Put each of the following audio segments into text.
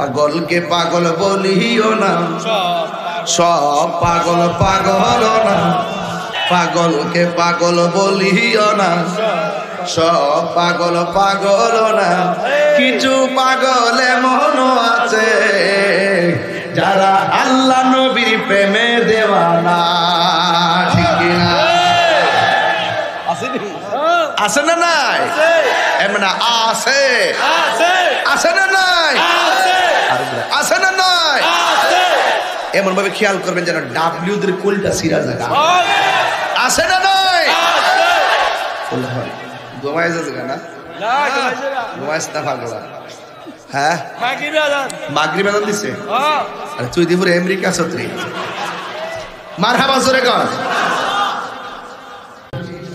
পাগলকে পাগল বলিও না, সব পাগল পাগল না। পাগলকে পাগল বলিও না, সব পাগল পাগল না। কিছু পাগল এমন আছে যারা আল্লাহ নবীর প্রেমে দেওয়ানা। ঠিক কিনা? আছে না নাই? এমন আছে, আছে না নাই? আছে না নাই? এমন ভাবে খেয়াল করবেন যেন ডাব্লিউ দের কোলটা সিরা জায়গা। আছে না নাই? ঘুমাই যাচ্ছে না? ঘুমাইস না পাগলা? হ্যাঁ, মাগরিব আযান দিছে। আরে তুই দিপুরে আমেরিকা ছত্রি মারহাবা জোরে কর।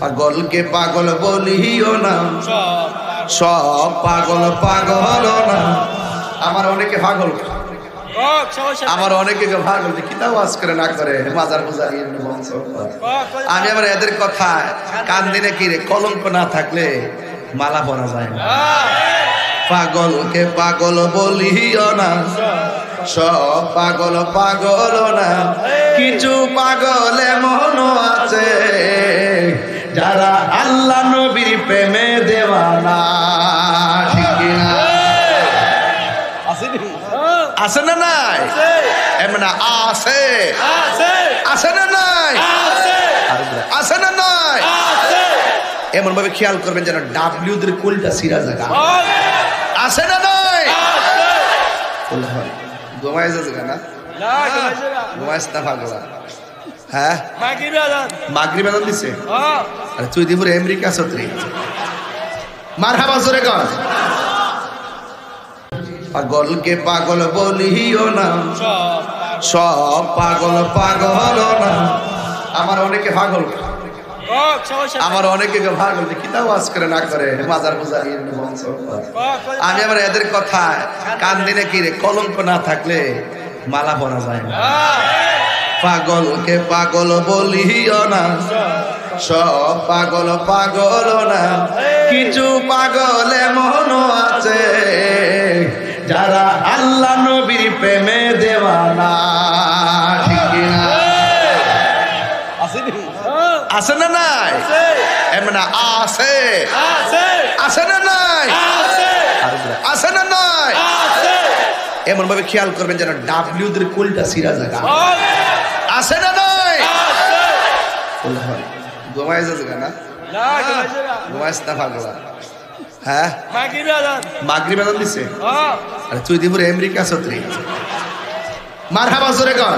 পাগলকে পাগল বলিও না, সব পাগল পাগল না। আমার অনেকে পাগল, আমার অনেকে পাগল কিতাব ওয়াজ করে না করে বাজার বাজার আমি আবার এদের কথা কান দিনে কি রে কলঙ্ক না থাকলে মালা পরা যায় না। পাগলকে পাগল বলিও না, সব পাগল পাগল না। কিছু পাগল এমন আছে যারা আল্লাহ নবীর প্রেমে দেওয়ানা। ঠিক কিনা? আছে না নাই? এমন আছে, আছে না নাই? আছে না নাই? এমন ভাবে খেয়াল করবেন যেন ডাব্লিউ দের কোলটা সিরা জায়গা। আছে না নাই? ঘুমাই যাচ্ছে না? ঘুমাইস না পাগলা? হ্যাঁ, মাগরিব আযান দিছে। আরে তুই দিপুরে আমেরিকা ছত্রি মারহাবা জোরে কর। পাগলকে পাগল বলিও না, সব পাগল পাগল না। আমার অনেকে পাগল, আমার অনেকে পাগল কিতাব ওয়াজ করে না করে বাজার বাজার আমি আবার এদের কথা কান দিনে কি রে কলঙ্ক না থাকলে মালা পরা যায় না। পাগলকে পাগল বলিও না, সব পাগল পাগল না। কিছু পাগল এমন আছে যারা আল্লাহ নবীর প্রেমে দেওয়ানা। ঠিক কিনা? আছে না নাই? এমন আছে, আছে না নাই? আছে না নাই? এমন ভাবে খেয়াল করবেন যেন ডাব্লিউ দের কোলটা সিরা জায়গা। আছে না নাই? ঘুমাই যাচ্ছে না? ঘুমাইস না পাগলা? হ্যাঁ, মাগরিব আযান দিছে। আরে তুই দিপুরে আমেরিকা ছত্রি মারহাবা জোরে কর।